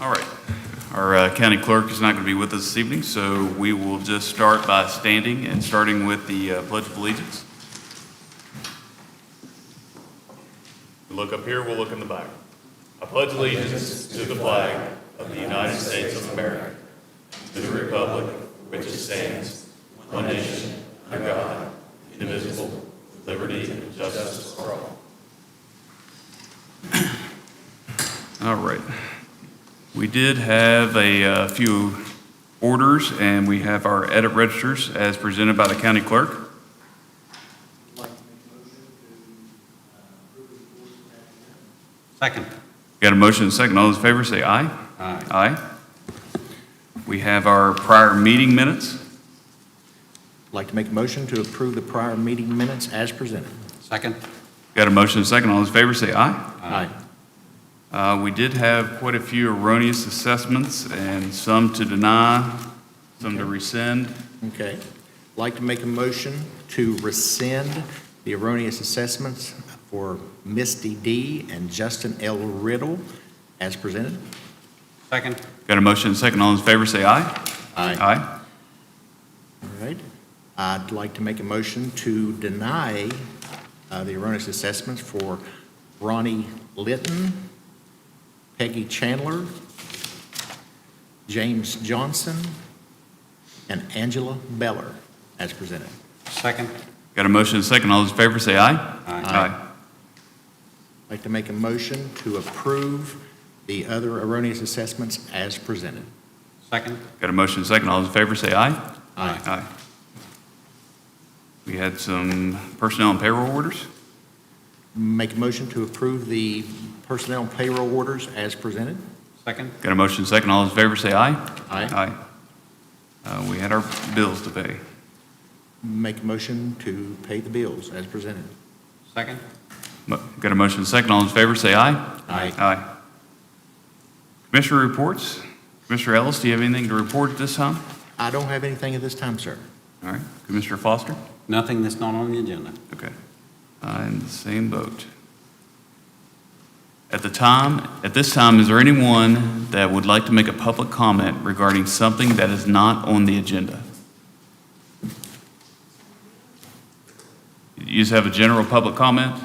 All right. Our county clerk is not going to be with us this evening, so we will just start by standing and starting with the Pledge of Allegiance. We look up here, we'll look in the back. I pledge allegiance to the flag of the United States of America, to the republic which it stands, one nation, under God, indivisible, with liberty and justice for all. All right. We did have a few orders, and we have our edit registers as presented by the county clerk. Second. Got a motion and a second. All those in favor say aye. Aye. Aye. We have our prior meeting minutes. I'd like to make a motion to approve the prior meeting minutes as presented. Second. Got a motion and a second. All those in favor say aye. Aye. We did have quite a few erroneous assessments, and some to deny, some to rescind. Okay. I'd like to make a motion to rescind the erroneous assessments for Misty D. and Justin L. Riddle as presented. Second. Got a motion and a second. All those in favor say aye. Aye. Aye. All right. I'd like to make a motion to deny the erroneous assessments for Ronnie Litton, Peggy Chandler, James Johnson, and Angela Beller as presented. Second. Got a motion and a second. All those in favor say aye. Aye. I'd like to make a motion to approve the other erroneous assessments as presented. Second. Got a motion and a second. All those in favor say aye. Aye. Aye. We had some personnel and payroll orders. Make a motion to approve the personnel and payroll orders as presented. Second. Got a motion and a second. All those in favor say aye. Aye. Aye. We had our bills to pay. Make a motion to pay the bills as presented. Second. Got a motion and a second. All those in favor say aye. Aye. Aye. Commissioner reports. Commissioner Ellis, do you have anything to report at this time? I don't have anything at this time, sir. All right. Commissioner Foster? Nothing that's not on the agenda. Okay. In the same boat. At this time, is there anyone that would like to make a public comment regarding something that is not on the agenda? You just have a general public comment?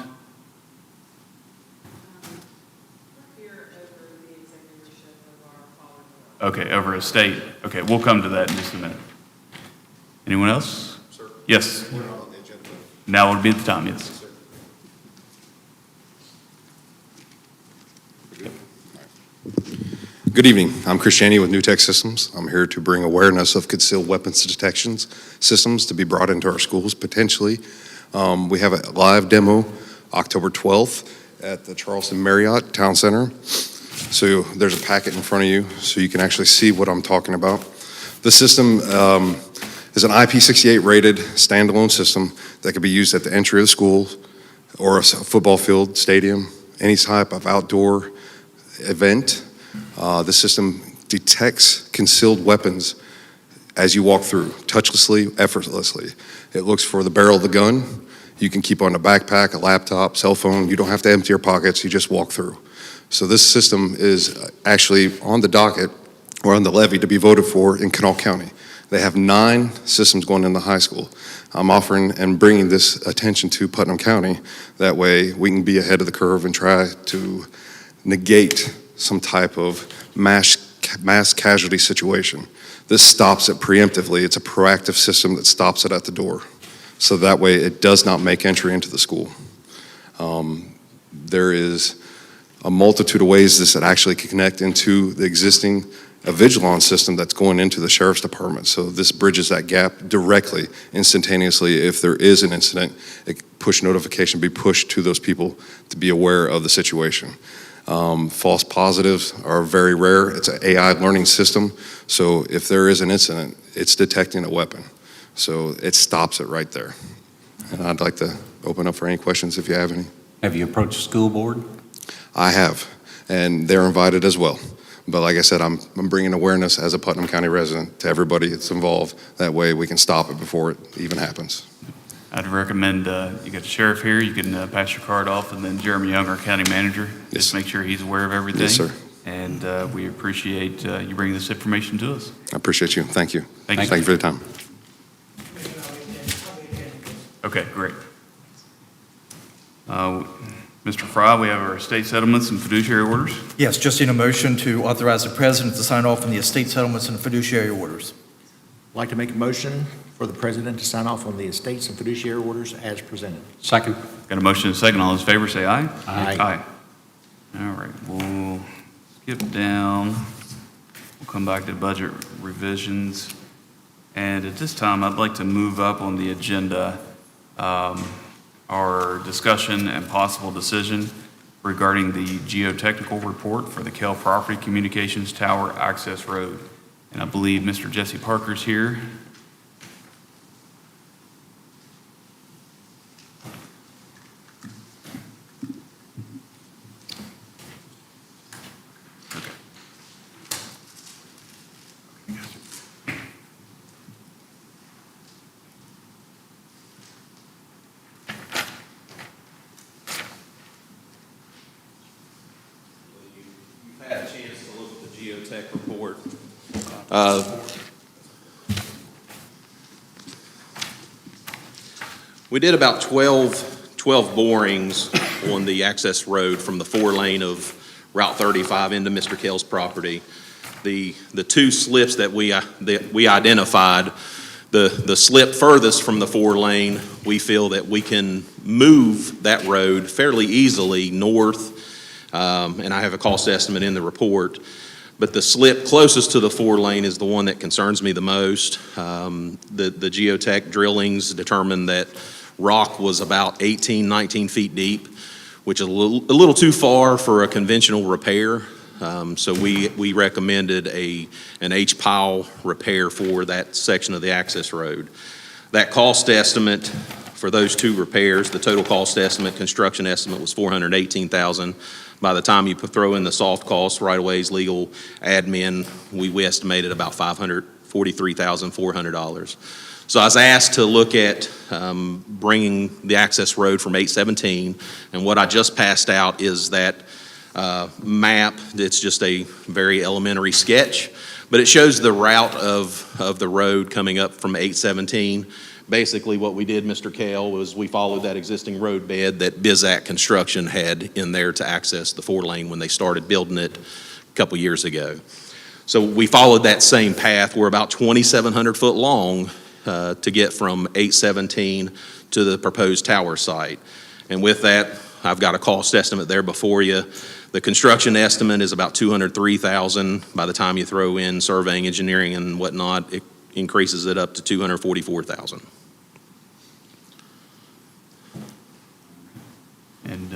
Okay, over a state. Okay, we'll come to that in just a minute. Anyone else? Sir? Yes. We're not on the agenda. Now would be the time, yes. Good evening. I'm Christiani with New Tech Systems. I'm here to bring awareness of concealed weapons detection systems to be brought into our schools potentially. We have a live demo October 12th at the Charleston Marriott Town Center. So there's a packet in front of you so you can actually see what I'm talking about. The system is an IP68 rated standalone system that can be used at the entry of the school or a football field, stadium, any type of outdoor event. The system detects concealed weapons as you walk through, touchlessly, effortlessly. It looks for the barrel of the gun. You can keep on a backpack, a laptop, cell phone. You don't have to empty your pockets. You just walk through. So this system is actually on the docket or on the levy to be voted for in Kanawha County. They have 9 systems going in the high school. I'm offering and bringing this attention to Putnam County. That way we can be ahead of the curve and try to negate some type of mass casualty situation. This stops it preemptively. It's a proactive system that stops it at the door. So that way it does not make entry into the school. There is a multitude of ways this actually can connect into the existing Vigilon system that's going into the sheriff's department. So this bridges that gap directly, instantaneously. If there is an incident, a push notification be pushed to those people to be aware of the situation. False positives are very rare. It's an AI learning system. So if there is an incident, it's detecting a weapon. So it stops it right there. And I'd like to open up for any questions if you have any. Have you approached the school board? I have, and they're invited as well. But like I said, I'm bringing awareness as a Putnam County resident to everybody that's involved. That way we can stop it before it even happens. I'd recommend you got the sheriff here. You can pass your card off, and then Jeremy Young, our county manager, just Yes. make sure he's aware of everything. Yes, sir. and we appreciate you bringing this information to us. I appreciate you. Thank you. Thank you. Thank you for the time. Okay, great. Mr. Fry, we have our estate settlements and fiduciary orders. Yes, just need a motion to authorize the president to sign off on the estate settlements and fiduciary orders. I'd like to make a motion for the president to sign off on the estates and fiduciary orders as presented. Second. Got a motion and a second. All those in favor say aye. Aye. Aye. All right, we'll skip down. We'll come back to budget revisions. And at this time, I'd like to move up on the agenda our discussion and possible decision regarding the geotechnical report for the Kell Property Communications Tower Access Road. And I believe Mr. Jesse Parker's here. You've had a chance to look at the geotech report. We did about 12 borings on the access road from the 4-lane of Route 35 into Mr. Kell's property. The two slips that we identified, the slip furthest from the 4-lane, we feel that we can move that road fairly easily north, and I have a cost estimate in the report. But the slip closest to the 4-lane is the one that concerns me the most. The geotech drillings determined that rock was about 18, 19 feet deep, which is a little too far for a conventional repair. So we recommended an H-pile repair for that section of the access road. That cost estimate for those two repairs, the total cost estimate, construction estimate was $418,000. By the time you throw in the soft costs, right-of-ways, legal, admin, we estimated about $543,400. So I was asked to look at bringing the access road from 817, and what I just passed out is that map. It's just a very elementary sketch, but it shows the route of the road coming up from 817. Basically, what we did, Mr. Kell, was we followed that existing road bed that Bizac Construction had in there to access the 4-lane when they started building it a couple years ago. So we followed that same path. We're about 2,700 foot long to get from 817 to the proposed tower site. And with that, I've got a cost estimate there before you. The construction estimate is about $203,000. By the time you throw in surveying, engineering, and whatnot, it increases it up to $244,000. And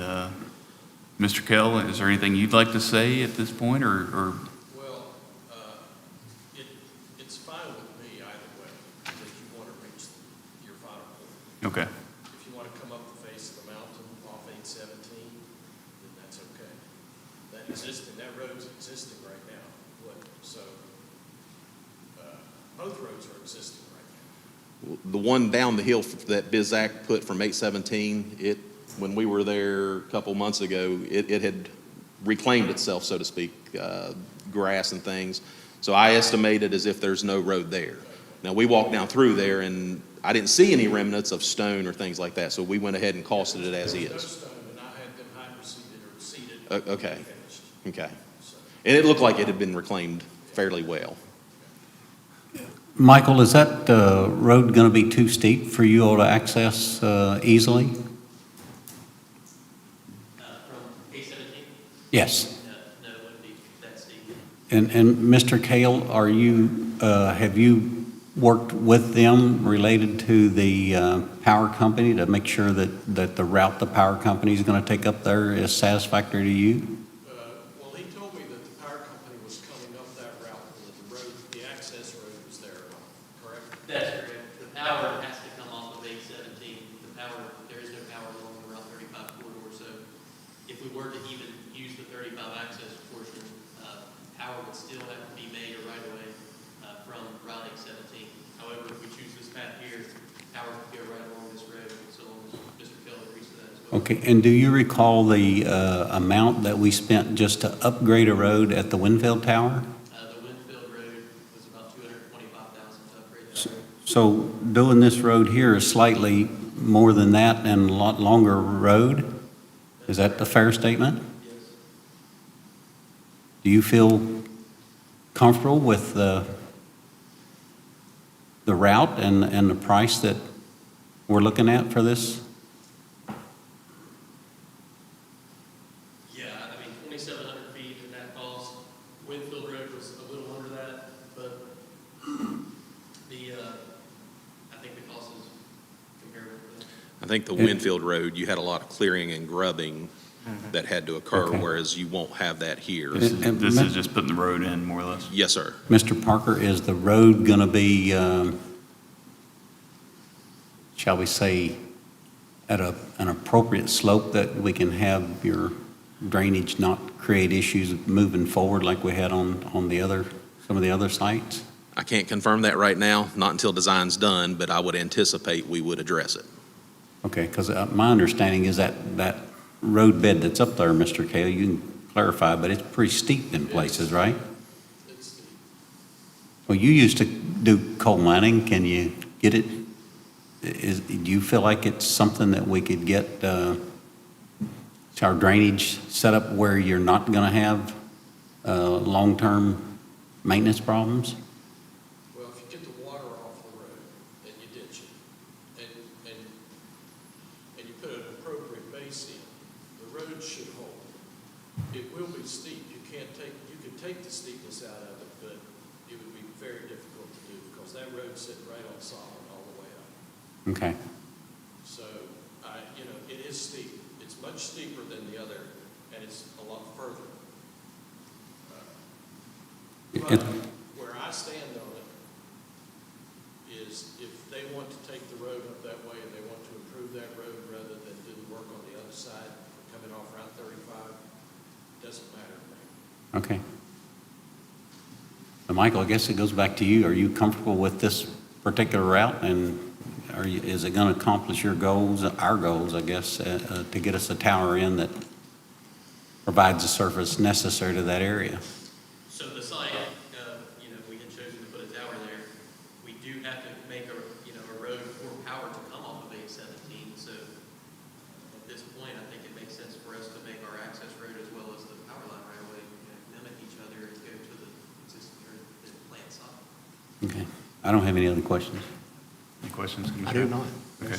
Mr. Kell, is there anything you'd like to say at this point, or? Well, it's fine with me either way, if you want to reach your final point. Okay. If you want to come up the face of the mountain off 817, then that's okay. That road's existing right now. So both roads are existing right now. The one down the hill that Bizac put from 817, when we were there a couple months ago, it had reclaimed itself, so to speak, grass and things. So I estimated as if there's no road there. Now, we walked down through there, and I didn't see any remnants of stone or things like that, so we went ahead and costed it as No is. stone, and I had them hydro-seeded or seeded. Okay. Finished. Okay. And it looked like it had been reclaimed fairly well. Michael, is that road going to be too steep for you all to access easily? From A17? Yes. No, it wouldn't be that steep. And Mr. Kale, are you, have you worked with them related to the power company to make sure that the route the power company is going to take up there is satisfactory to you? Well, he told me that the power company was coming up that route, and that the access road was there, correct? That's correct. The power has to come off of 817. There is no power along the Route 35 corridor, so if we were to even use the 35 access portion, power would still have to be made a right-of-way from Route 817. However, if we choose this path here, power could go right along this road, so long as Mr. Kell agrees to that as well. Okay, and do you recall the amount that we spent just to upgrade a road at the Winfield Tower? The Winfield Road was about $225,000 to upgrade that road. So doing this road here is slightly more than that and a lot longer road? Is that a fair statement? Yes. Do you feel comfortable with the route and the price that we're looking at for this? Yeah, I mean, 2,700 feet and that cost. Winfield Road was a little under that, but I think the cost is comparable to that. I think the Winfield Road, you had a lot of clearing and grubbing that had to occur, Okay. whereas you won't have that here. This And- is just putting the road in, more or less. Yes, sir. Mr. Parker, is the road going to be, shall we say, at an appropriate slope that we can have your drainage not create issues moving forward like we had on some of the other sites? I can't confirm that right now, not until design's done, but I would anticipate we would address it. Okay, because my understanding is that road bed that's up there, Mr. Kale, you can clarify, but it's pretty steep in places, right? It's Well, you used to do coal mining. Can you get it? Do you feel like it's something that we could get our drainage set up where you're not going to have long-term maintenance problems? Well, if you get the water off the road and you ditch it, and you put an appropriate base in, the road should hold. It will be steep. You can take the steepness out of it, but it would be very difficult to do because that road's sitting right on solid all the way up. Okay. So, it is steep. It's much steeper than the other, and it's a lot further. But where I stand on it is if they want to take the road up that way and they want to improve that road rather than do the work on the other side, coming off Route 35, it doesn't matter to me. Okay. So Michael, I guess it goes back to you. Are you comfortable with this particular route, and is it going to accomplish your goals, our goals, I guess, to get us a tower in that provides the surface necessary to that area? So the site, we had chosen to put a tower there. We do have to make a road for power to come off of 817. So at this point, I think it makes sense for us to make our access road as well as the power line right away, mimic each other and go to the existing or the plant site. Okay. I don't have any other questions. Any questions? I do not. Okay.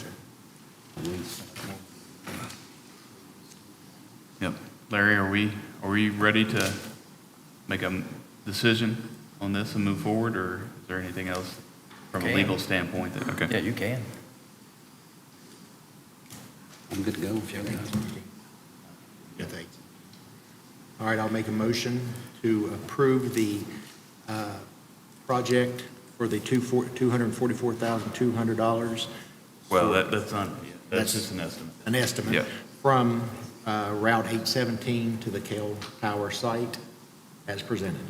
Yep. Larry, are we ready to make a decision on this and move forward, or is there anything else from a legal standpoint that, okay? Yeah, you can. I'm good to go. Yeah, thanks. All right, I'll make a motion to approve the project for the $244,200. Well, that's not, That's- that's just an estimate. An estimate. Yeah. From Route 817 to the Kell Tower site as presented.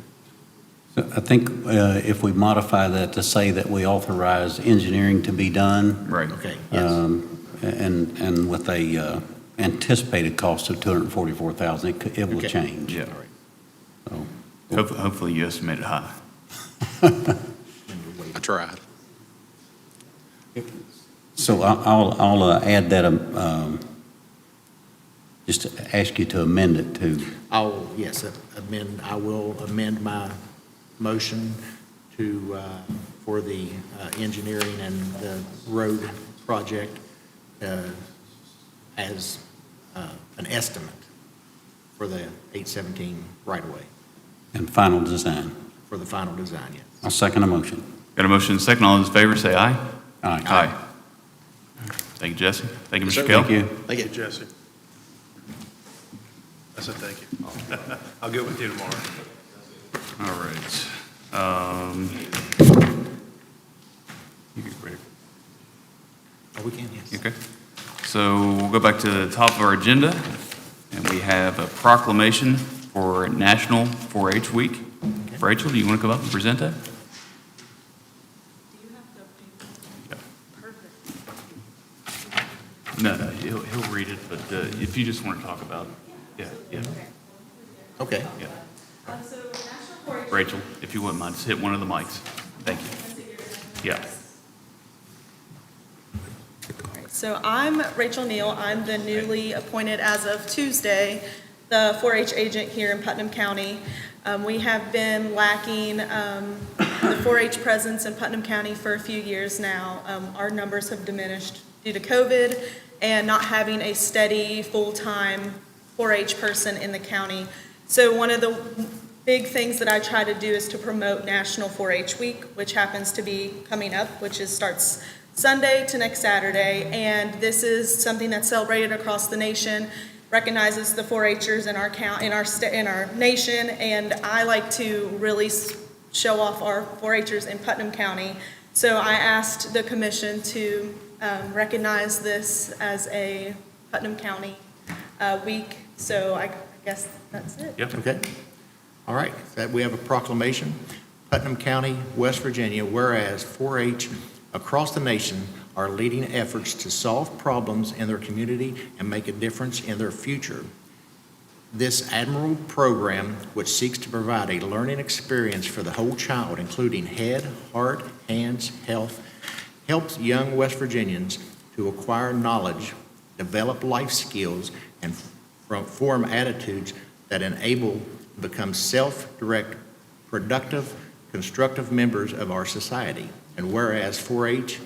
So I think if we modify that to say that we authorize engineering to be done, Right. Okay, yes. and with a anticipated cost of $244,000, it will Okay. change. Yeah. All right. So, Hopefully you estimated high. I tried. So I'll add that, just to ask you to amend it to, I will amend my motion to, for the engineering and the road project as an estimate for the 817 right-of-way, and final design. for the final design, yes. I'll second the motion. Got a motion and a second. All those in favor say aye. Aye. Aye. Thank you, Jesse. Thank you, Yes, sir. Mr. Kell. Thank you. Thank you. Jesse. I said thank you. I'll get with you tomorrow. All right. You get ready. Oh, we can, yes. Okay. So we'll go back to the top of our agenda, and we have a proclamation for National 4-H Week. Rachel, do you want to come up and present that? Do you have to update? Yeah. Perfect. he'll read it, but if you just want to talk about, yeah, Okay. yeah. Rachel, if you wouldn't mind, just hit one of the mics. Thank you. Yeah. So I'm Rachel Neal. I'm the newly appointed, as of Tuesday, the 4-H agent here in Putnam County. We have been lacking the 4-H presence in Putnam County for a few years now. Our numbers have diminished due to COVID and not having a steady, full-time 4-H person in the county. So one of the big things that I try to do is to promote National 4-H Week, which happens to be coming up, which starts Sunday to next Saturday. And this is something that's celebrated across the nation, recognizes the 4-Hers in our nation, and I like to really show off our 4-Hers in Putnam County. So I asked the commission to recognize this as a Putnam County week. So I guess that's it. Yep. Okay. All right, that we have a proclamation. Putnam County, West Virginia, whereas 4-H across the nation are leading efforts to solve problems in their community and make a difference in their future. This admirable program, which seeks to provide a learning experience for the whole child, including head, heart, hands, health, helps young West Virginians to acquire knowledge, develop life skills, and form attitudes that enable to become self-direct, productive, constructive members of our society. And whereas 4-H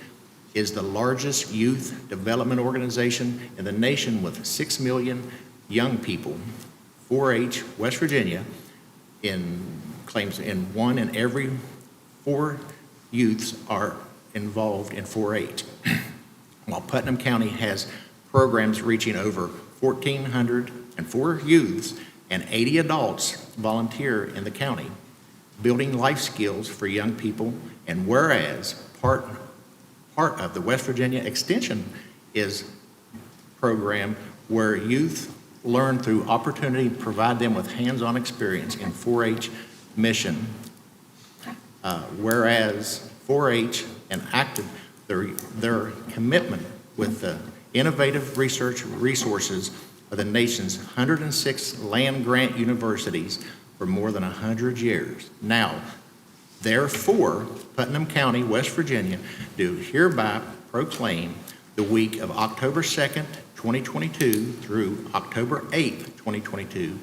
is the largest youth development organization in the nation with 6 million young people, 4-H West Virginia claims in 1 in every 4 youths are involved in 4-H. While Putnam County has programs reaching over 1,404 youths and 80 adults volunteer in the county, building life skills for young people. And whereas part of the West Virginia Extension is program where youth learn through opportunity to provide them with hands-on experience in 4-H mission. Whereas 4-H enacted their commitment with the innovative research resources of the nation's 106 land-grant universities for more than 100 years. Now, therefore, Putnam County, West Virginia, do hereby proclaim the week of October 2nd, 2022 through October 8th, 2022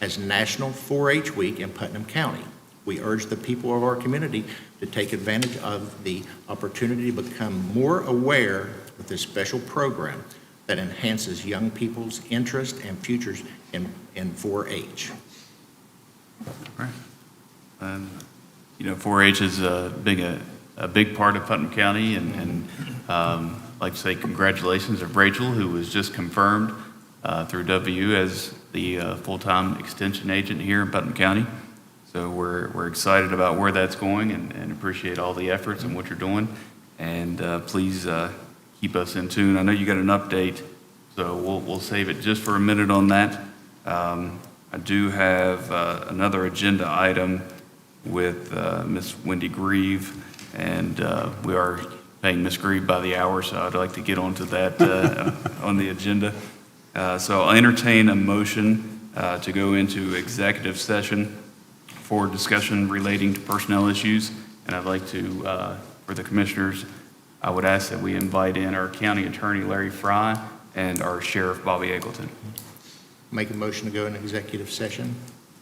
as National 4-H Week in Putnam County. We urge the people of our community to take advantage of the opportunity to become more aware of this special program that enhances young people's interest and futures in 4-H. Right. 4-H has been a big part of Putnam County, and I'd like to say congratulations of Rachel, who was just confirmed through W as the full-time extension agent here in Putnam County. So we're excited about where that's going and appreciate all the efforts and what you're doing. And please keep us in tune. I know you got an update, so we'll save it just for a minute on that. I do have another agenda item with Ms. Wendy Grieve, and we are paying Ms. Grieve by the hour, so I'd like to get onto that on the agenda. So I'll entertain a motion to go into executive session for discussion relating to personnel issues, and I'd like to, for the commissioners, I would ask that we invite in our county attorney, Larry Fry, and our sheriff, Bobby Eggleton. Make a motion to go into executive session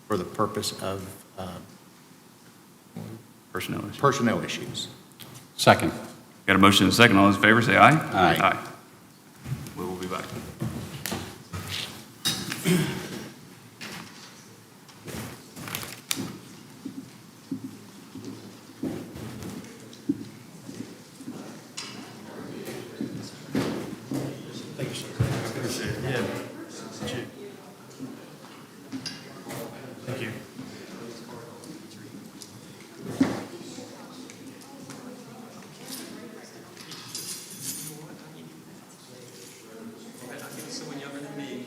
for the purpose of personnel issues. Second. Got a motion and a second. All those in favor say aye. Aye. Aye. We will be back. Thank you. Someone younger than me.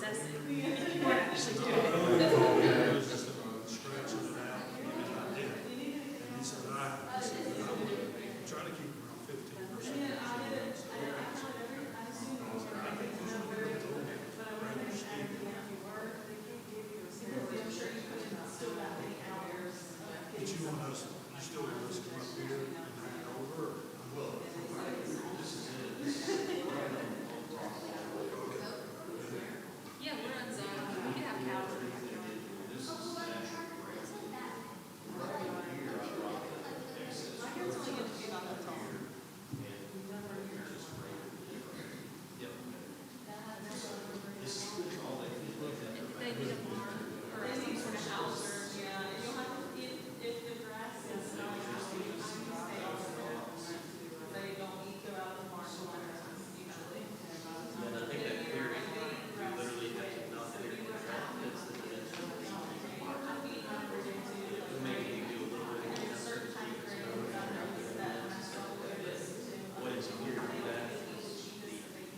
assessing. You weren't actually doing it. It was just about scratching it out, and I did. And he said, I would try to keep around 15%. But you want us, you still want us to come up here and hang over? Yeah, we're on Zoom. We can have power. If they need a barn or some sort of house. If the grass is not they don't eat, go out of the barn usually. And I think that clearing, we literally have to not clear the track, that's the dimension. Maybe you do a little bit of what is here, that is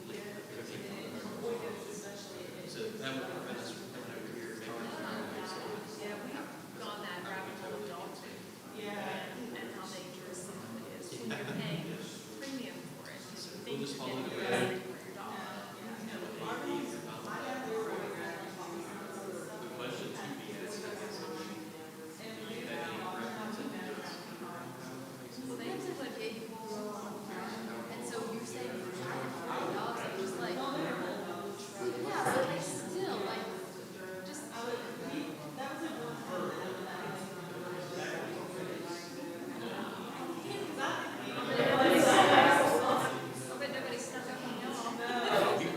the everything. So that would prevent us from coming over here. Yeah, we have gone that rabbit hole of dog food. And how dangerous some of it is when you're paying premium for it. You think you're getting the best thing for your dog. The question to be asked is, do you have any preference? Well, they have to put big rules, and so you're saying for dogs, are just like, yeah, but they still like, just. I bet nobody snuck up on y'all. You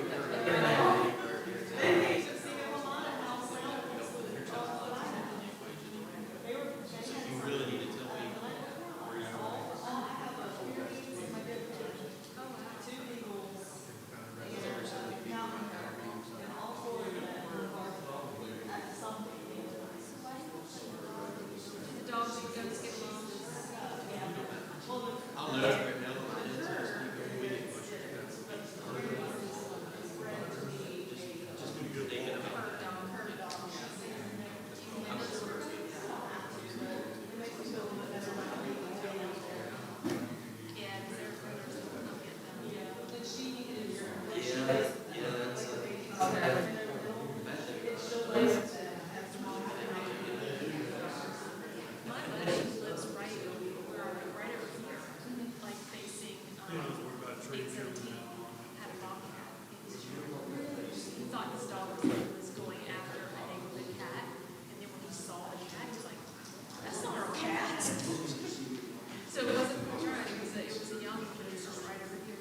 really need to tell me where you are. The dogs and goats get along. I'll know right now, but it's just, we get pushed. Just be good thinking about it. Yeah, because they're afraid they're still gonna get them. My buddy lives right over here, like facing, X17, had a dog cat. He thought his dog was going after a neighborhood cat, and then when he saw the cat, he was like, that's not our cat. So it wasn't trying, it was a young one, but it was just right over here.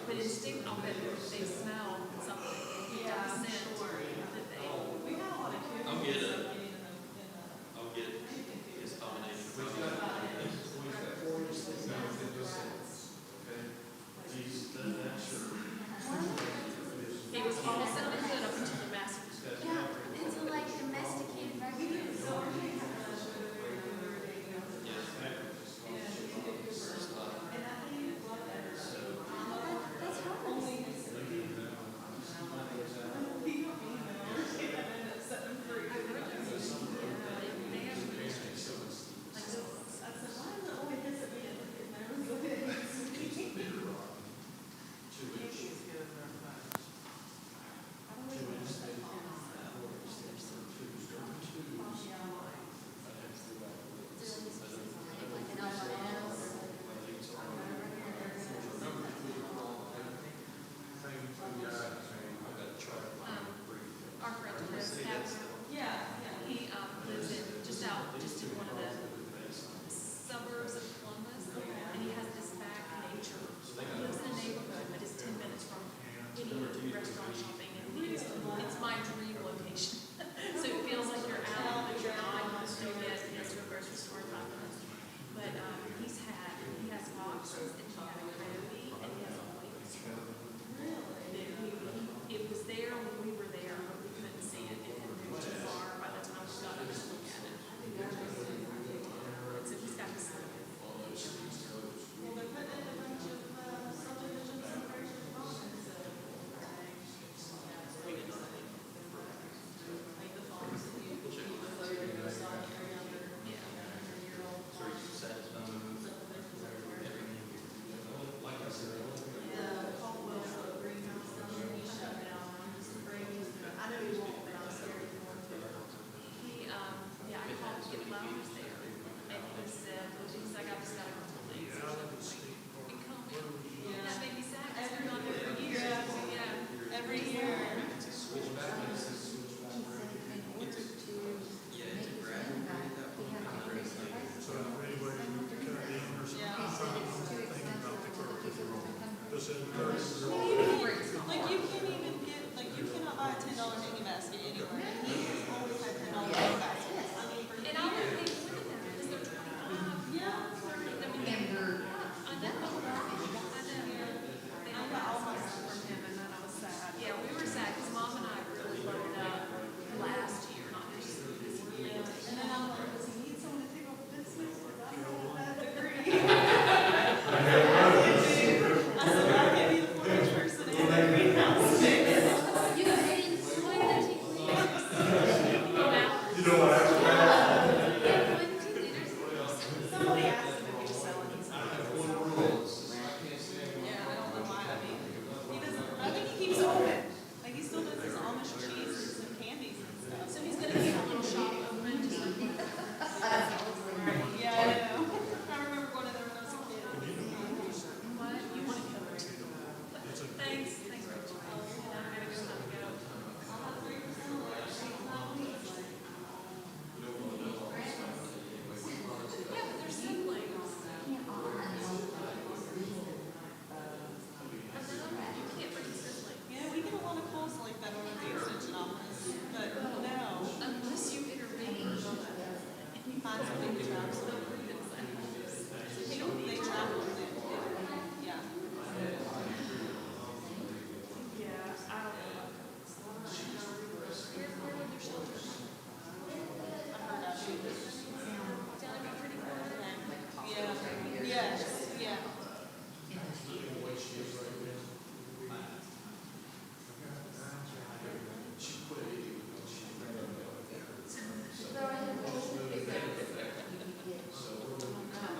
But instinct, I'll bet if they smell something, you have a scent that they. I'll get his combination. He was all set and good up until the massive. Yeah, it's like domesticated raccoons. That's horrible. Like, you can't even get, like, you cannot buy a $10 hanging basket anywhere, and he has always had $10 hanging baskets. I mean, for And I would think, look at them, because they're 25. yeah, 30, I mean, I know. I got all my stuff from him, and then I was sad. Yeah, we were sad, because Mom and I really loaded up last year, not this year. Yeah, and then I'm like, does he need someone to take over business? Because I don't have that degree. I said, I can be the 4-H person and the greenhouse. You know, they didn't explain that to you. You know what happened? Somebody asked him if he was selling, he's not. Yeah, I don't know why, I mean, he doesn't, I think he keeps open. Like, he still does his Amish cheeses and candies and stuff. So he's gonna keep a little shop open, just like. Yeah, I know. I remember going in there when I was a kid. What? You want to go? Thanks, Rachel. I'm gonna go, time to go. Yeah, but they're siblings. You can't bring siblings. Yeah, we get a lot of calls like that over the extension office, but no. Unless you intervene. He finds a big job, so they travel with it. Yeah. Yeah, I don't know about those. Where would their children? I heard of it. Down in Pretty Corner? Yeah, yes, yeah.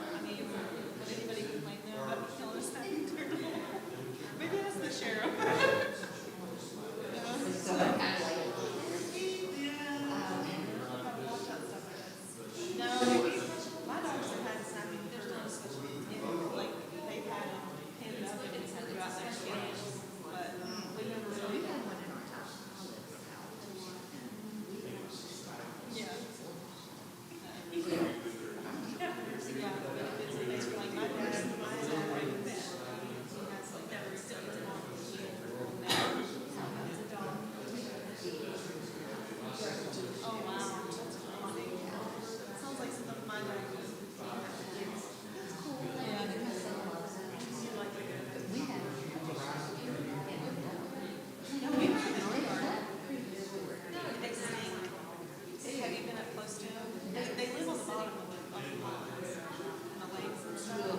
I mean, would anybody complain now about killing a snapping turtle? Maybe that's the sheriff. No, my dogs have had snapping turtles, like, they've had pins that they've had throughout their skins, but we never really had one in our town. Yeah. Yeah, but it's amazing, like, my dad has like a vet. He has like never still eats it on the field. It's a dog. Oh, wow. That's funny. Sounds like something my dad would do. That's cool. Yeah. You like it good. No, we have no, they stink. Have you been up close to them? They live on the bottom of the ponds and the lakes and stuff.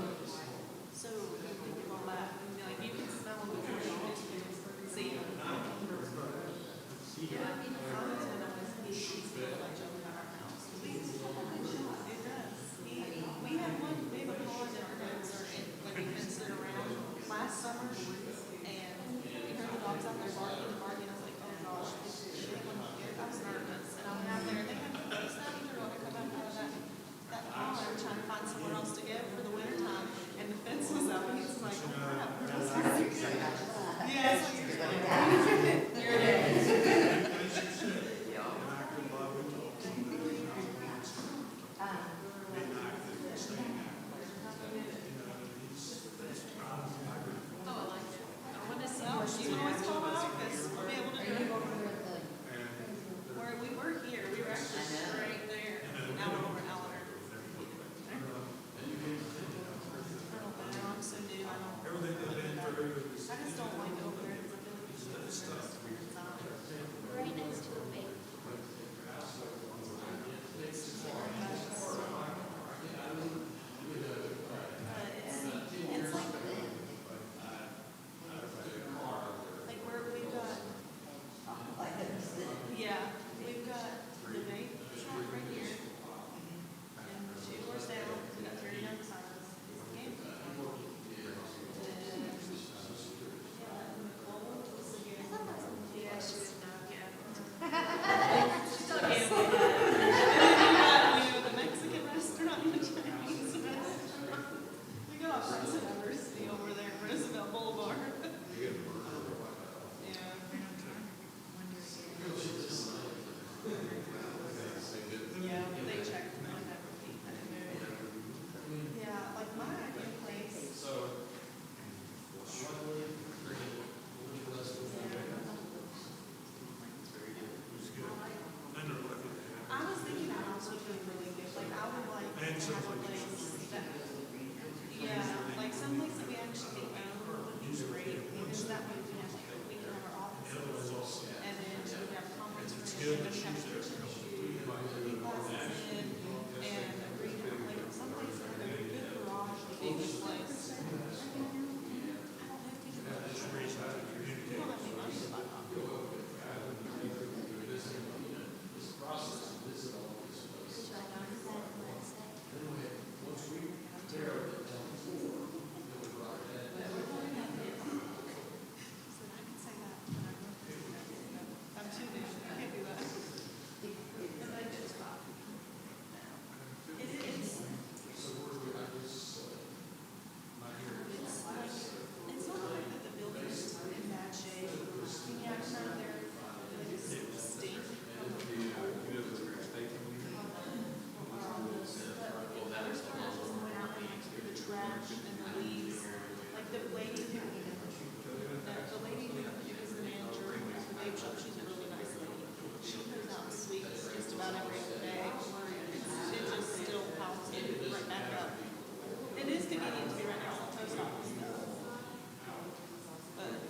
So you think of all that, and be like, you can smell them before you see them. Yeah. Farmington always needs to like jumping at our house. It does. We have a pond in our nose, or when we fenced it around last summer, and we heard the dogs out there barking and barking. I was like, oh gosh, I was nervous. And I went out there, and they had a snapping turtle to come out of that pond, trying to find somewhere else to go for the winter time. And the fence was up, and he's like, oh crap. Yeah, it's like, here it is. Oh, I like it. I want to see. Well, you can always call my office, we'll be able to do it. Where we were here, we were actually right there, now we're over in Eleanor. I don't know, I'm so new, I just don't like over there, because I feel like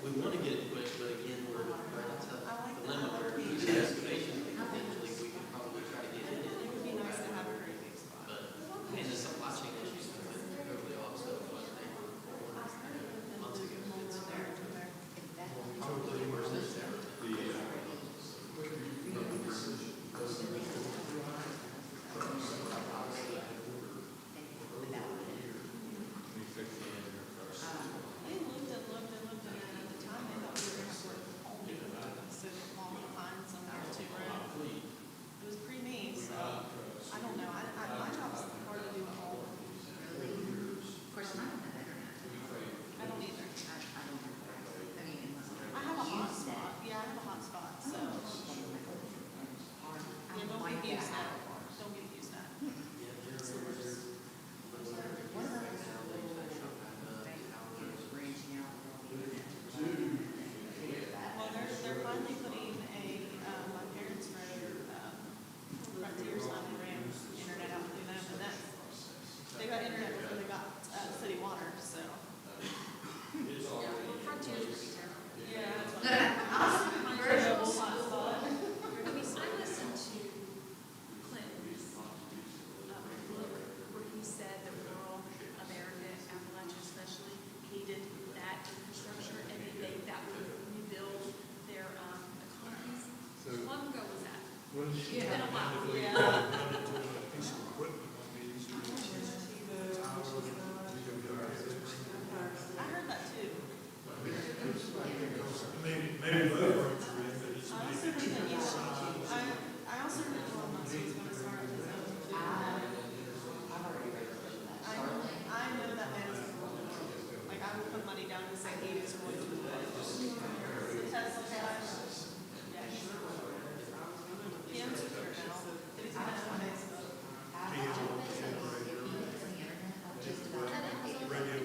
we want to get it quick, but again, we're at a tough dilemma where each excavation, potentially, we could probably try to get it in. It would be nice to have a great big spot. But, and the supply chain issues have been totally offset what they were months ago. It's probably worse than it's ever been. They looked and looked and looked, and then at the time, they thought we were gonna work from home, because it took us so long to find somewhere to rent. It was pretty neat, so, I don't know, my job's hard to do at home. Of course, I don't have internet. I don't either. I mean, unless they're. I have a hotspot, yeah, I have a hotspot, so, yeah, don't get used that, don't get used that. What about this little branching out? Well, they're finally putting my parents' road, Frontier finally ran internet out through them, and that's, they got internet before they got, city water, so. Yeah, well, Frontier's pretty terrible. Yeah. Very old hotspot. I listened to Clinton's, book where he said that rural America, Appalachia especially, needed that infrastructure, and that would rebuild their, economies. How long ago was that? It's been a while. I heard that too. Maybe both roads are in, but it's I also heard that, I also heard that Elon Musk was gonna start his own. I know that man's gonna roll the world. Like, I would put money down to say he is going to do it. Tesla guy. Yeah. He owns Twitter now. He's gonna own Facebook.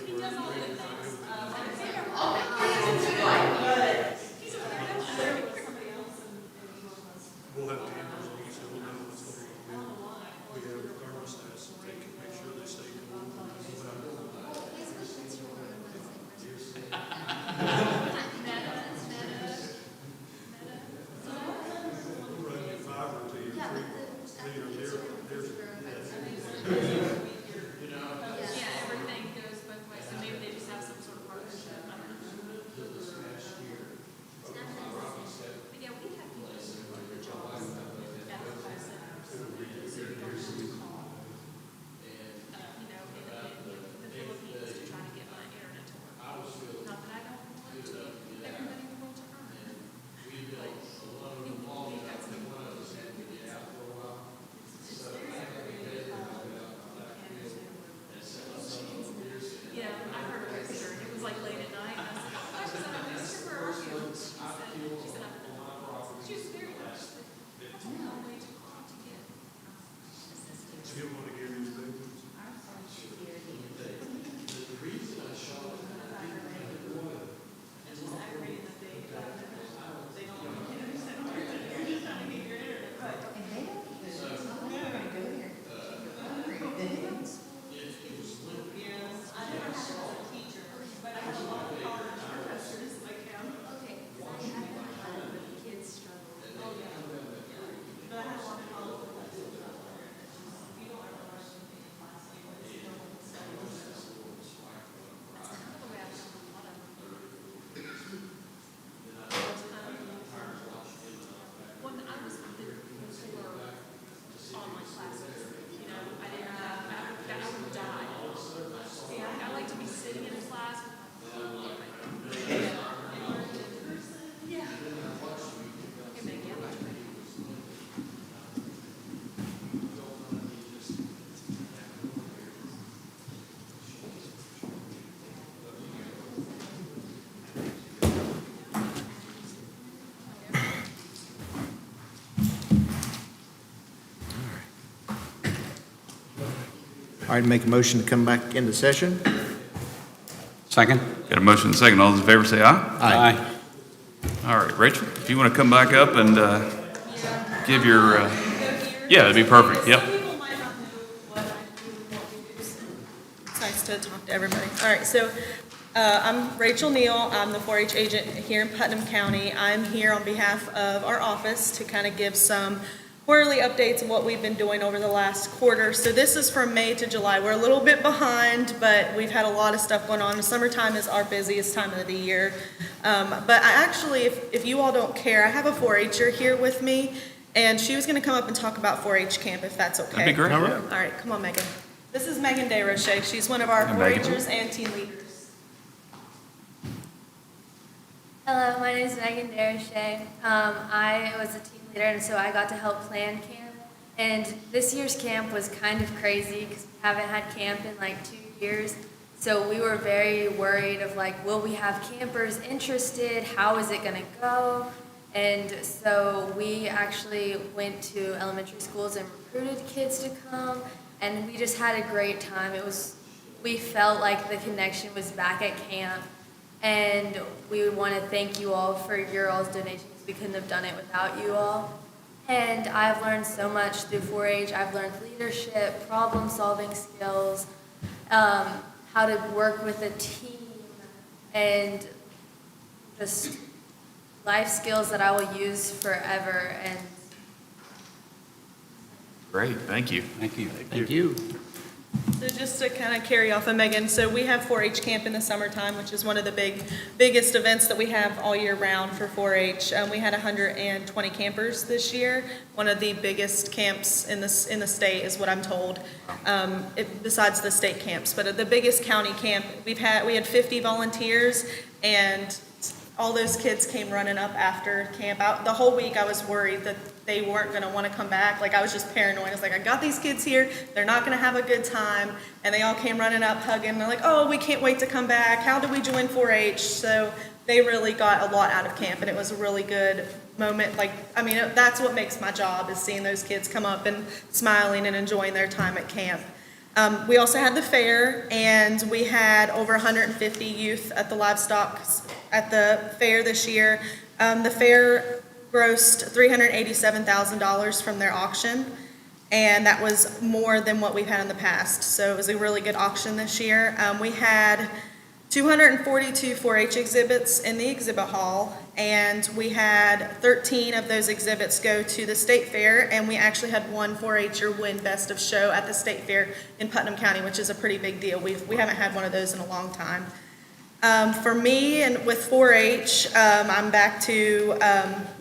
He does all the things. He's a weirdo. Somebody else in Elon Musk. We'll have cameras on each of them, know what's going on. We have thermostats, so they can make sure they stay cool. We're running fiber to your Yeah, everything goes both ways, so maybe they just have some sort of partnership, I don't know. But yeah, we have people who do the jobs at the call centers, so you don't have to call, in the Philippines to try to get my internet to work. Not that I don't want to, everybody in the world to earn. We've got some. Yeah, I heard a visitor, and it was like late at night, and I said, oh, she's like, Mister, where are you? She said, she was very nice. That's a long way to call to get assistance. You want to get these things? It's just aggravating that they don't, they're just trying to get your internet, but. And they don't even, it's not like they're gonna go there. Yes, I never had it as a teacher, but I had a lot of college professors like him. Okay, because I had one time when the kids struggled. Oh, yeah. But I had a lot of college professors out there, and it's just, you don't ever learn anything in class anyway, it's no one studies. That's kind of the way I feel with a lot of them. When I was before online classes, I didn't have, I would die. See, I like to be sitting in a class with my phone on my phone. Yeah. And then get much better. All right, make a motion to come back into session. Second? Got a motion and a second. All those in favor say aye. Aye. All right, Rachel, if you want to come back up and give your, yeah, that'd be perfect. Yep. Some people might not know what I do, what we do, so it's nice to talk to everybody. All right, so I'm Rachel Neal. I'm the 4-H agent here in Putnam County. I'm here on behalf of our office to kind of give some quarterly updates of what we've been doing over the last quarter. So this is from May to July. We're a little bit behind, but we've had a lot of stuff going on. Summertime is our busiest time of the year. But I actually, if you all don't care, I have a 4-H'er here with me, and she was going to come up and talk about 4-H camp, if that's okay. That'd be great. All right, come on, Megan. This is Megan DeRoche. She's one of our Hi, Megan. 4-H'ers and team leaders. Hello, my name is Megan Derishay. I was a team leader, and so I got to help plan camp. And this year's camp was kind of crazy because we haven't had camp in like 2 years. So we were very worried of like, will we have campers interested? How is it going to go? And so we actually went to elementary schools and recruited kids to come, and we just had a great time. We felt like the connection was back at camp. And we want to thank you all for your all's donations. We couldn't have done it without you all. And I've learned so much through 4-H. I've learned leadership, problem-solving skills, how to work with a team, and just life skills that I will use forever. And Great, thank you. Thank you. Thank you. So just to kind of carry off of Megan, so we have 4-H camp in the summertime, which is one of the biggest events that we have all year round for 4-H. We had 120 campers this year, one of the biggest camps in the state is what I'm told, besides the state camps. But the biggest county camp, we had 50 volunteers, and all those kids came running up after camp. The whole week I was worried that they weren't going to want to come back. Like, I was just paranoid. I was like, I got these kids here. They're not going to have a good time. And they all came running up, hugging. They're like, oh, we can't wait to come back. How do we join 4-H? So they really got a lot out of camp, and it was a really good moment. Like, I mean, that's what makes my job, is seeing those kids come up and smiling and enjoying their time at camp. We also had the fair, and we had over 150 youth at the livestock at the fair this year. The fair grossed $387,000 from their auction, and that was more than what we've had in the past. So it was a really good auction this year. We had 242 4-H exhibits in the exhibit hall, and we had 13 of those exhibits go to the state fair, and we actually had one 4-H'er win Best of Show at the state fair in Putnam County, which is a pretty big deal. We haven't had one of those in a long time. For me and with 4-H, I'm back to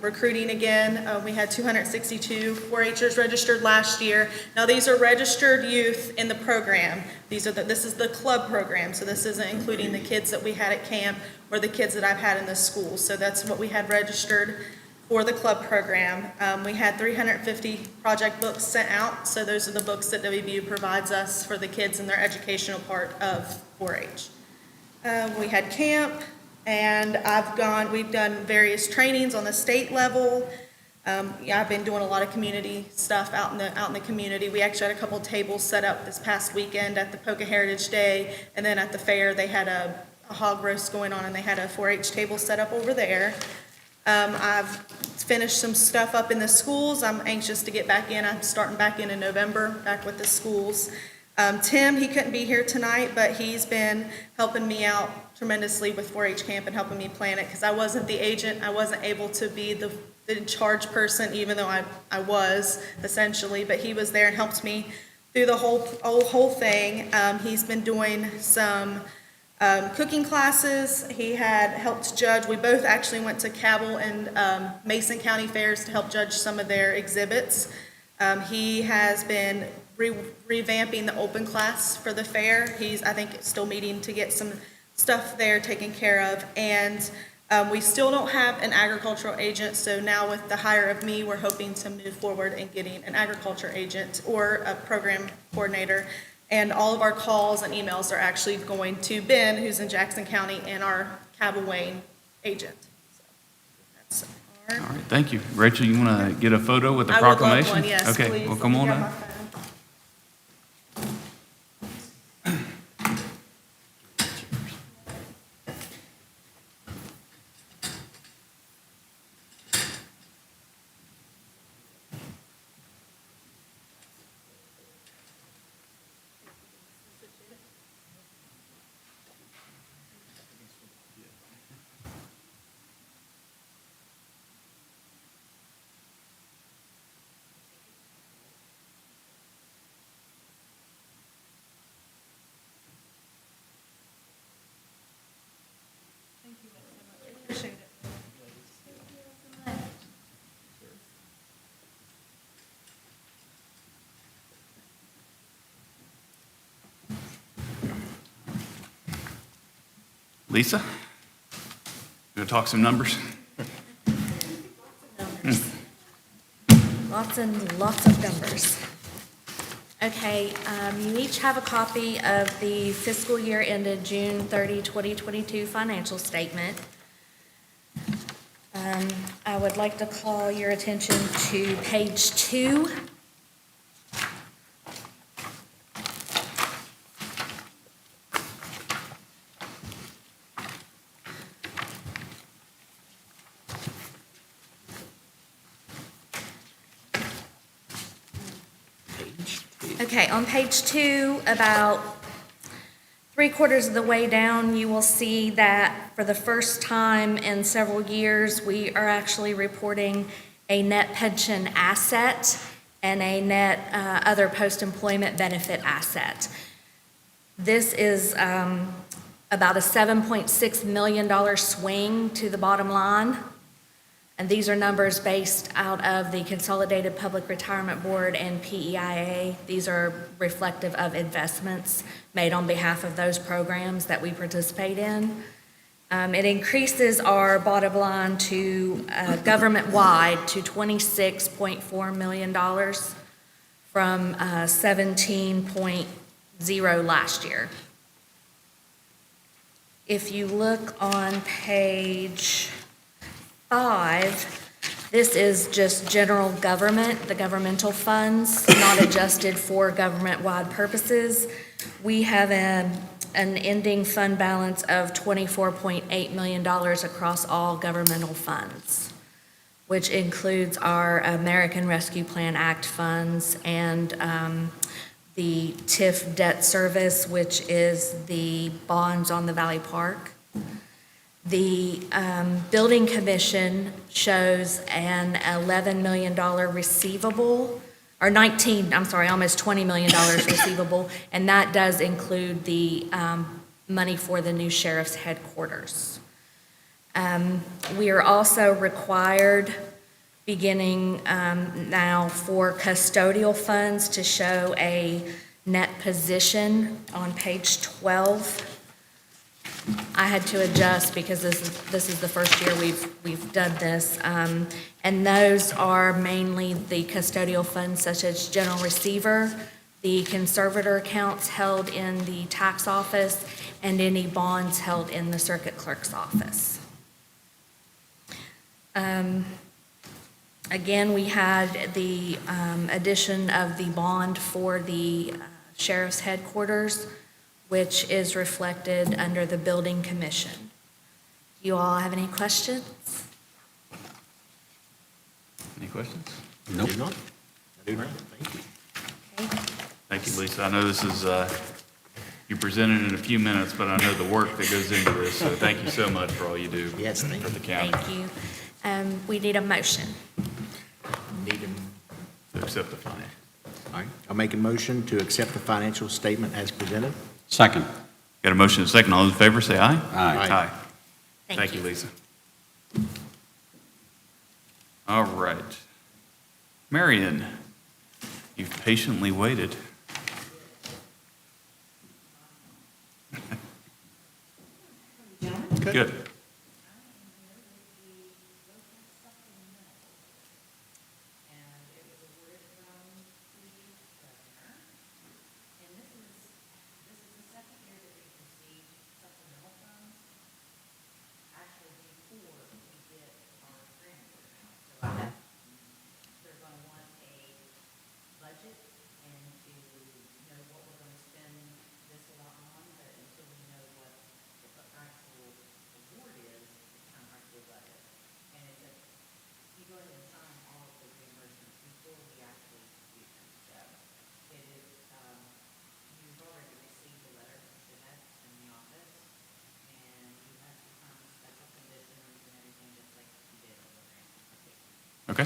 recruiting again. We had 262 4-H'ers registered last year. Now, these are registered youth in the program. This is the club program, so this isn't including the kids that we had at camp or the kids that I've had in the school. So that's what we had registered for the club program. We had 350 project books sent out, so those are the books that WVU provides us for the kids in their educational part of 4-H. We had camp, and we've done various trainings on the state level. I've been doing a lot of community stuff out in the community. We actually had a couple tables set up this past weekend at the Poca Heritage Day, and then at the fair they had a hog roast going on, and they had a 4-H table set up over there. I've finished some stuff up in the schools. I'm anxious to get back in. I'm starting back in November, back with the schools. Tim, he couldn't be here tonight, but he's been helping me out tremendously with 4-H camp and helping me plan it, because I wasn't the agent. I wasn't able to be the charge person, even though I was, essentially, but he was there and helped me through the whole thing. He's been doing some cooking classes. He had helped judge. We both actually went to Cabell and Mason County fairs to help judge some of their exhibits. He has been revamping the open class for the fair. He's, I think, still meeting to get some stuff there taken care of. And we still don't have an agricultural agent, so now with the hire of me, we're hoping to move forward in getting an agriculture agent or a program coordinator. And all of our calls and emails are actually going to Ben, who's in Jackson County, and our Cabell Wayne agent. So that's our... All right, thank you. Rachel, you want to get a photo with the I would love proclamation? one, yes, Okay, please. well, come Let on me grab up. my phone. Lisa? Gonna talk some numbers? Lots and lots of numbers. Okay, you each have a copy of the fiscal year ended June 30, 2022 financial statement. I would like to call your attention to page 2. Okay, on page 2, about 3/4 of the way down, you will see that for the first time in several years, we are actually reporting a net pension asset and a net other post-employment benefit asset. This is about a $7.6 million swing to the bottom line. And these are numbers based out of the Consolidated Public Retirement Board and PEIA. These are reflective of investments made on behalf of those programs that we participate in. It increases our bottom line to government-wide to $26.4 million from 17.0 last year. If you look on page 5, this is just general government, the governmental funds, not adjusted for government-wide purposes. We have an ending fund balance of $24.8 million across all governmental funds, which includes our American Rescue Plan Act funds and the TIF debt service, which is the bonds on the Valley Park. The building commission shows an $11 million receivable, or almost $20 million receivable, and that does include the money for the new sheriff's headquarters. We are also required, beginning now, for custodial funds to show a net position on page 12. I had to adjust because this is the first year we've done this, and those are mainly the custodial funds such as general receiver, the conservator accounts held in the tax office, and any bonds held in the circuit clerk's office. Again, we had the addition of the bond for the sheriff's headquarters, which is reflected under the building commission. Do you all have any questions? Any questions? Nope. I do not. Thank you. Okay. Thank you, Lisa. I know this is, you presented in a few minutes, but I know the work that goes into this, so thank you so much for all you do Yes, thank for the county. Thank you. We need a motion. Need a To accept the finance. All right, I'll make a motion to accept the financial statement as presented. Second. Got a motion and a second. All those in favor say aye. Aye. Aye. Thank Thank you, you. Lisa. All right. Marion, you've patiently waited. Good. They're going to want a budget and to know what we're going to spend this amount on, but until we know what the actual award is, it's kind of hard to do a budget. And it's you go ahead and sign all of the reimbursements before we actually do them. So it is, you've already received the letter from Jeanette in the office, and you have to sign special conditions and everything just like you did on the grant application. Okay.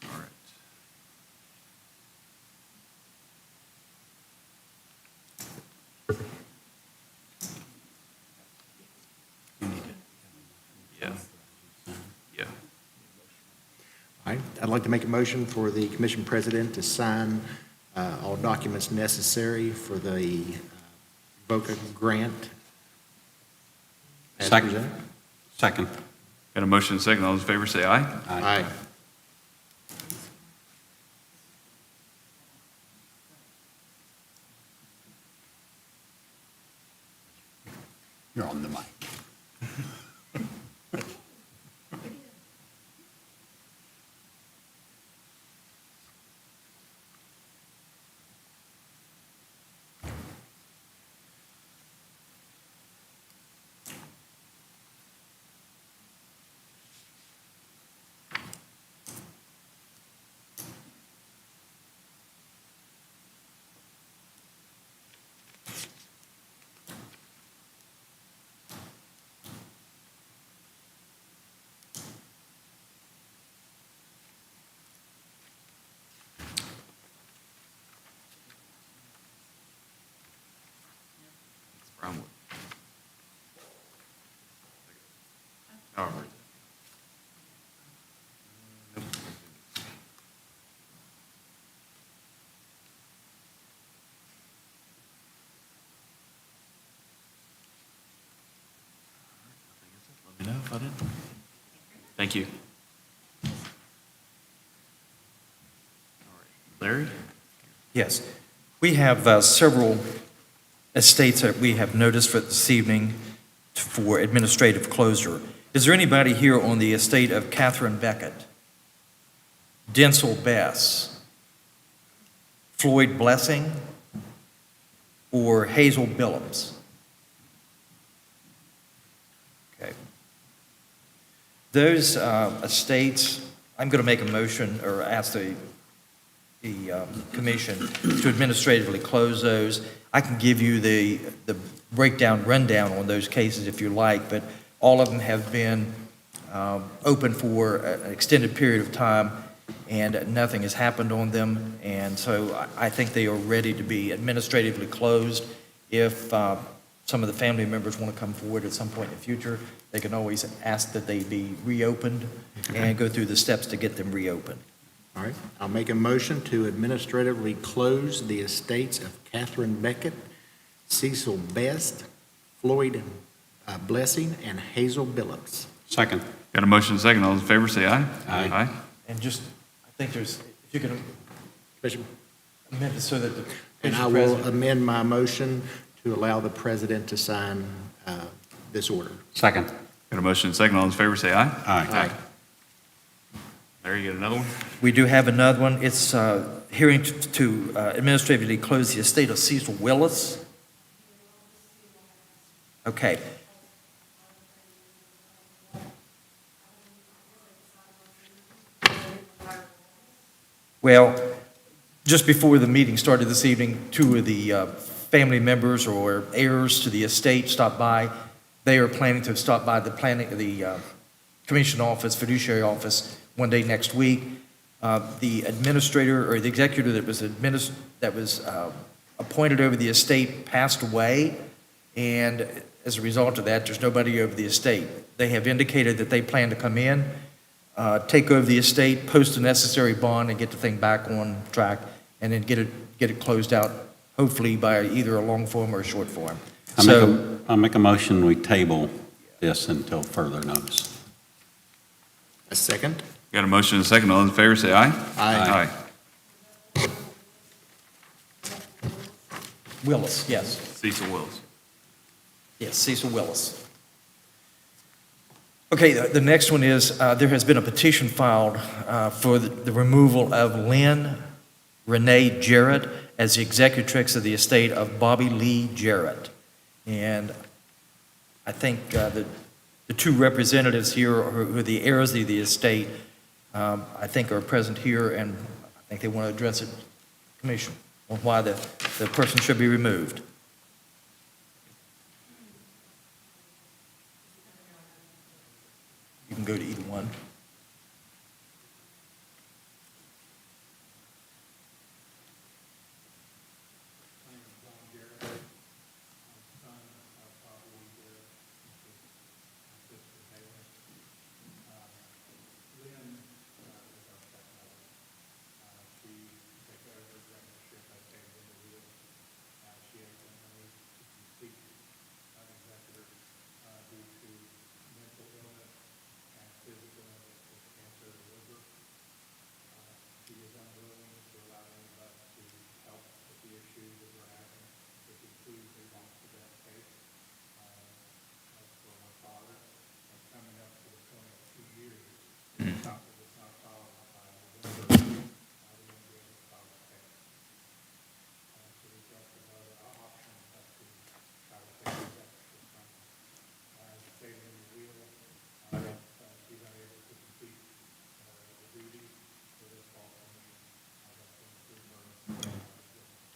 All right. You need it. Yeah. Yeah. All right, I'd like to make a motion for the commission president to sign all documents necessary for the VOCA grant as Second. presented. Second. Got a motion and a second. All those in favor say aye. Aye. You're on the mic. Brownwood. All right. Let me know if I did. Thank you. All right. Larry? Yes. We have several estates that we have noticed for this evening for administrative closure. Is there anybody here on the estate of Catherine Beckett, Densel Bess, Floyd Blessing, or Hazel Billups? Okay. Those estates, I'm going to make a motion or ask the commission to administratively close those. I can give you the rundown on those cases if you like, but all of them have been open for an extended period of time, and nothing has happened on them. And so I think they are ready to be administratively closed. If some of the family members want to come forward at some point in the future, they can always ask that they be reopened and go through the steps to get them reopened. All right, I'll make a motion to administratively close the estates of Catherine Beckett, Cecil Best, Floyd Blessing, and Hazel Billups. Second. Got a motion and a second. All those in favor say aye. Aye. And just, I think there's, if you can Commissioner, amend it so that the. and I will amend my motion to allow the president to sign this order. Second. Got a motion and a second. All those in favor say aye. Aye. Larry, you got another one? We do have another one. It's hearing to administratively close the estate of Cecil Willis. Okay. Well, just before the meeting started this evening, two of the family members or heirs to the estate stopped by. They are planning to stop by the commission office, fiduciary office, one day next week. The administrator or the executor that was appointed over the estate passed away, and as a result of that, there's nobody over the estate. They have indicated that they plan to come in, take over the estate, post the necessary bond, and get the thing back on track, and then get it closed out, hopefully by either a long form or a short form. I'll make a motion, we table this until further notice. A second? Got a motion and a second. All in favor say aye. Aye. Willis, yes. Cecil Willis. Yes, Cecil Willis. Okay, the next one is, there has been a petition filed for the removal of Lynn Renee Jarrett as the executrix of the estate of Bobby Lee Jarrett. And I think the two representatives here who are the heirs of the estate, I think are present here, and I think they want to address it, Commission, on why the person should be removed. You can go to either one.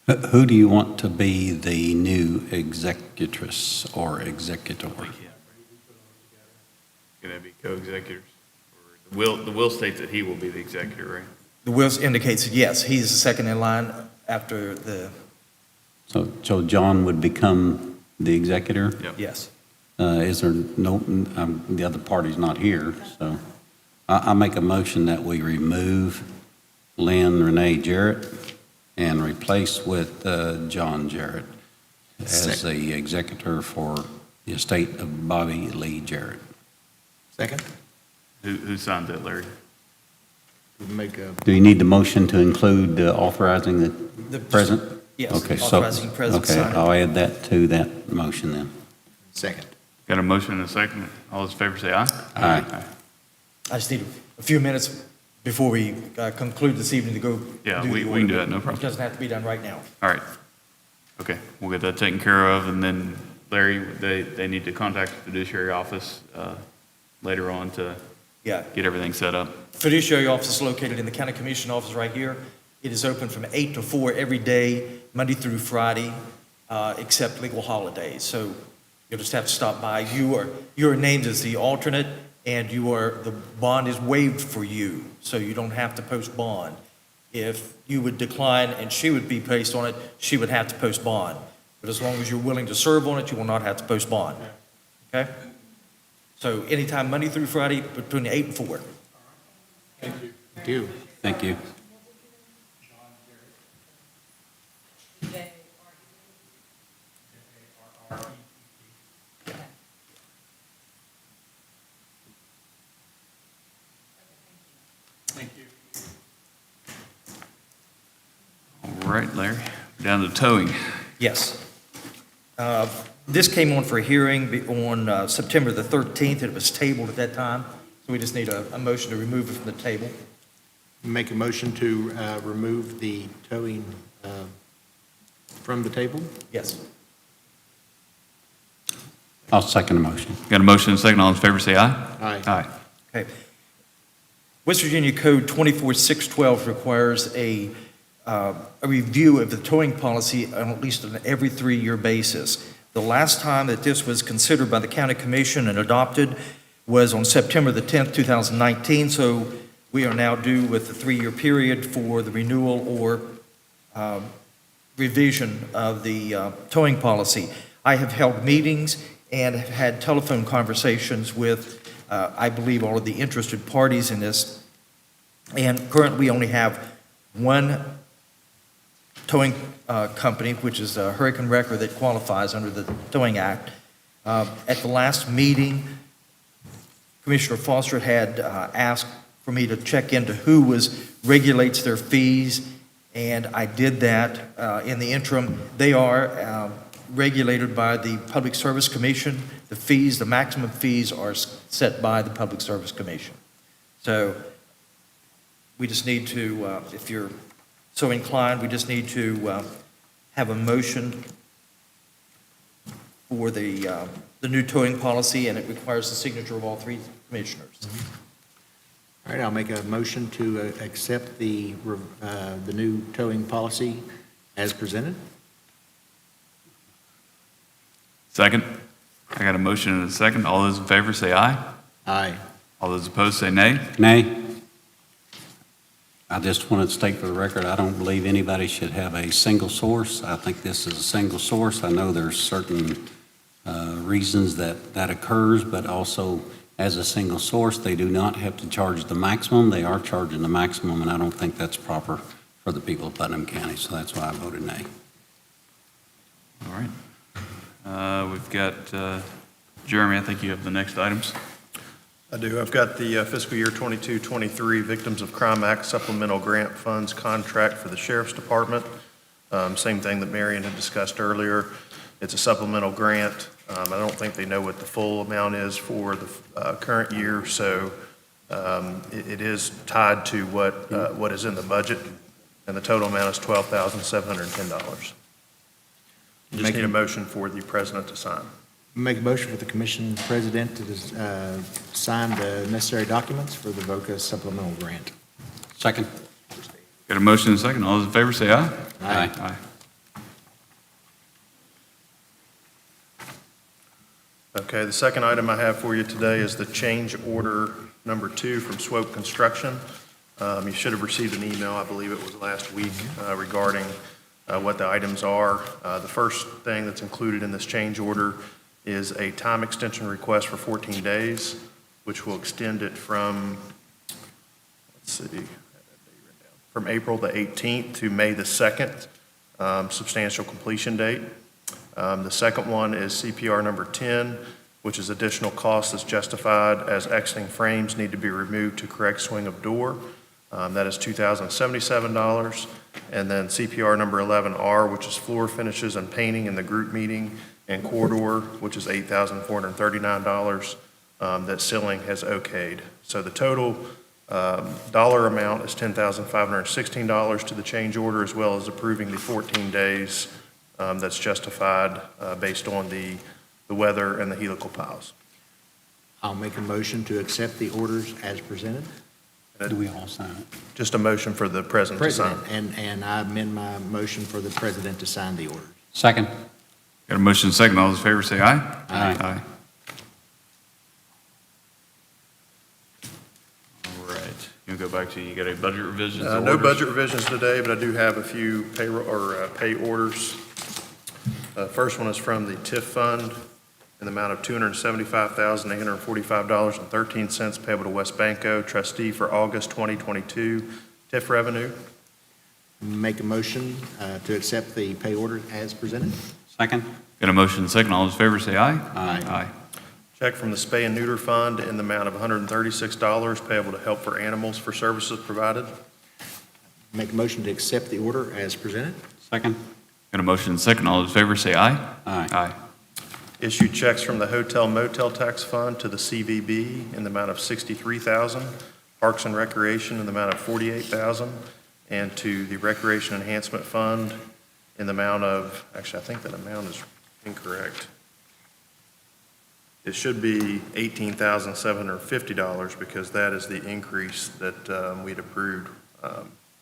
Who do you want to be the new executress or executor? Going to be co-executors. The will states that he will be the executor, right? The will indicates that, yes, he's the second in line after the, So John would become the executor? Yep. yes. Is there no, the other party's not here, so I make a motion that we remove Lynn Renee Jarrett and replace with John Jarrett as the executor for the estate of Bobby Lee Jarrett. Second? Who signed that, Larry? Make a, Do you need the motion to include authorizing the present? Yes, Okay, so, authorizing president okay, signing. I'll add that to that motion then. second. Got a motion and a second. All those in favor say aye. Aye. I just need a few minutes before we conclude this evening to go. Yeah, do we the can do order. that, no problem. It doesn't have to be done right now. All right. Okay, we'll get that taken care of, and then Larry, they need to contact the fiduciary office later on to Yeah. get everything set up. Fiduciary office is located in the county commission office right here. It is open from 8 to 4 every day, Monday through Friday, except legal holidays. So you'll just have to stop by. You are named as the alternate, and the bond is waived for you, so you don't have to post bond. If you would decline and she would be placed on it, she would have to post bond. But as long as you're willing to serve on it, you will not have to post bond. Okay? So anytime, Monday through Friday, between 8 and 4. Thank you. Thank you. All right, Larry, down to towing. Yes. This came on for a hearing on September the 13th. It was tabled at that time, so we just need a motion to remove it from the table. Make a motion to remove the towing from the table? Yes. I'll second the motion. Got a motion and a second. All in favor say aye. Aye. Aye. Okay. West Virginia Code 24612 requires a review of the towing policy on at least an every 3-year basis. The last time that this was considered by the county commission and adopted was on September the 10th, 2019, so we are now due with the 3-year period for the renewal or revision of the towing policy. I have held meetings and have had telephone conversations with, I believe, all of the interested parties in this. And currently, we only have one towing company, which is Hurricane Wrecker, that qualifies under the Towing Act. At the last meeting, Commissioner Foster had asked for me to check into who regulates their fees, and I did that. In the interim, they are regulated by the Public Service Commission. The fees, the maximum fees are set by the Public Service Commission. So we just need to, if you're so inclined, we just need to have a motion for the new towing policy, and it requires the signature of all 3 commissioners. All right, I'll make a motion to accept the new towing policy as presented. Second. I got a motion and a second. All those in favor say aye. Aye. All those opposed say nay. Nay. I just want to state for the record, I don't believe anybody should have a single source. I think this is a single source. I know there's certain reasons that occurs, but also as a single source, they do not have to charge the maximum. They are charging the maximum, and I don't think that's proper for the people of Putnam County, so that's why I voted nay. All right. We've got Jeremy, I think you have the next items. I do. I've got the fiscal year 22-23 Victims of Crime Act Supplemental Grant Funds contract for the Sheriff's Department. Same thing that Marion had discussed earlier. It's a supplemental grant. I don't think they know what the full amount is for the current year, so it is tied to what is in the budget, and the total amount is $12,710. Just need a motion for the president to sign. Make a motion for the commission president to sign the necessary documents for the VOCA supplemental grant. Second. Got a motion and a second. All those in favor say aye. Aye. Aye. Okay, the second item I have for you today is the change order number 2 from Swope Construction. You should have received an email, I believe it was last week, regarding what the items are. The first thing that's included in this change order is a time extension request for 14 days, which will extend it from, let's see, from April the 18th to May the 2nd, substantial completion date. The second one is CPR number 10, which is additional cost that's justified as exiting frames need to be removed to correct swing of door. That is $2,077. And then CPR number 11R, which is floor finishes and painting in the group meeting and corridor, which is $8,439, that ceiling has okayed. So the total dollar amount is $10,516 to the change order, as well as approving the 14 days that's justified based on the weather and the helical piles. I'll make a motion to accept the orders as presented. Do we all sign it? Just a motion for the president to sign. And I amend my motion for the president to sign the orders. Second. Got a motion second. All those in favor say aye. Aye. All right. You'll go back to, you got a budget revisions? or No orders? budget revisions today, but I do have a few payroll, or pay orders. First one is from the TIF fund in the amount of $275,845.13 payable to West Banco trustee for August 2022 TIF revenue. Make a motion to accept the pay order as presented. Second. Got a motion second. All those in favor say aye. Aye. Check from the spay and neuter fund in the amount of $136 payable to Help for Animals for services provided. Make a motion to accept the order as presented. Second. Got a motion second. All those in favor say aye. Aye. Issue checks from the hotel motel tax fund to the CVB in the amount of $63,000, Parks and Recreation in the amount of $48,000, and to the Recreation Enhancement Fund in the amount of, actually, I think that amount is incorrect. It should be $18,750 because that is the increase that we'd approved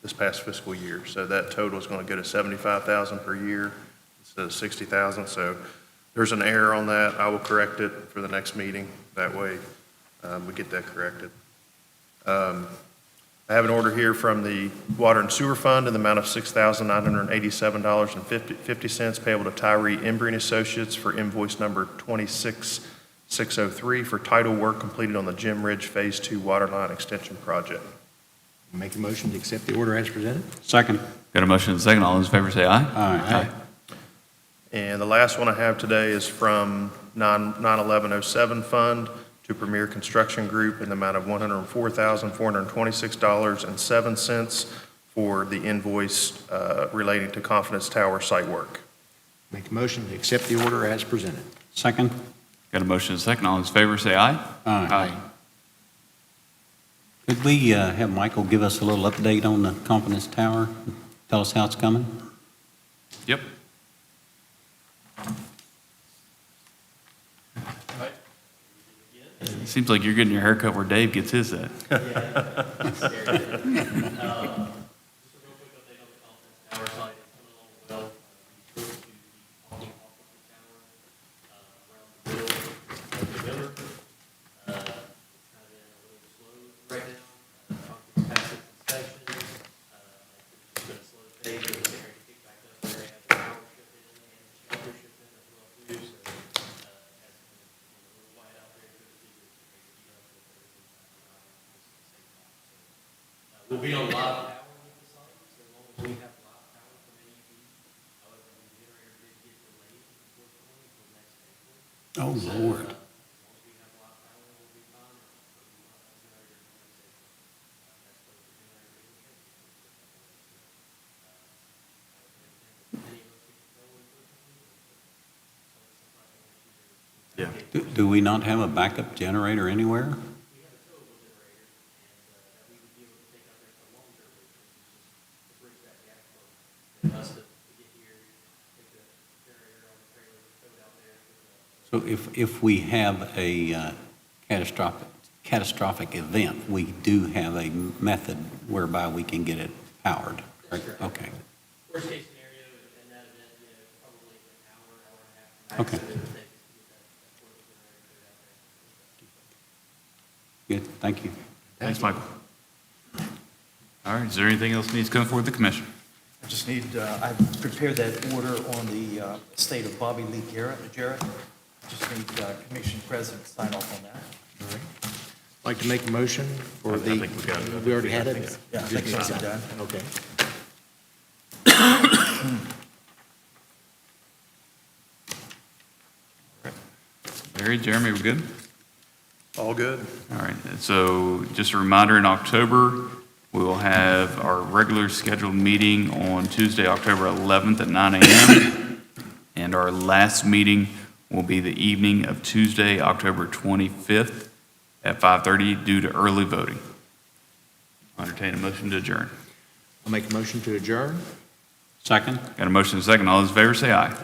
this past fiscal year. So that total is going to go to $75,000 per year instead of $60,000. So there's an error on that. I will correct it for the next meeting. That way we get that corrected. I have an order here from the Water and Sewer Fund in the amount of $6,987.50 payable to Tyree Embry and Associates for invoice number 26603 for title work completed on the Jim Ridge Phase 2 water line extension project. Make a motion to accept the order as presented. Second. Got a motion second. All those in favor say aye. Aye. And the last one I have today is from 9/11/07 Fund to Premier Construction Group in the amount of $104,426.07 for the invoice relating to Confidence Tower site work. Make a motion to accept the order as presented. Second. Got a motion second. All those in favor say aye. Aye. Could we have Michael give us a little update on the Confidence Tower? Tell us how it's coming? Yep. Seems like you're getting your haircut where Dave gets his at. Just a real quick update on the Confidence Tower site. It's coming along well. We moved to the parking off of the tower around the middle of November. It's kind of been a little slow right now. Concrete's passed its inspection. It's been a slow phase, but we're getting ready to kick back up there. We have the power shipped in and the shelter shipped in as well too. So as it's been a little quiet out there, good to see that it's ready to heat up with everything we'll be on live power with the site, so as long as we have live power from AEP. However, the generator did get delayed, unfortunately, until next April. Oh, So, Lord. as long as we have live power, we'll be fine. But we will have a generator next April. That's both the generator and the transformer. Many of us get control, unfortunately. So it's sometimes an issue there. Yeah. Do we not have a backup generator anywhere? We have a towable generator, and that we would be able to take out there for long duration, just to bridge that gap for us to get here, take the generator on the trailer, tow it out there. So if we have a catastrophic event, we do have a method whereby we can get it powered. Right? Okay. Worst case scenario, in that event, probably an hour and a half max. Okay. That it would take us to get that portable generator Thank you. Thanks, Michael. All right, is there anything else that needs to come forward the commission? I just need, I prepared that order on the estate of Bobby Lee Jarrett. Just need commission president to sign off on that. All right. Like to make a motion for I the, think we got it. we already had it? Yeah, I think it's done. Okay. Larry, Jeremy, we're good? All good. All right, so just a reminder, in October, we will have our regular scheduled meeting on Tuesday, October 11th at 9 a.m. And our last meeting will be the evening of Tuesday, October 25th at 5:30 due to early voting. I'll entertain a motion to adjourn. I'll make a motion to adjourn. Second? Got a motion and a second. All those in favor say aye.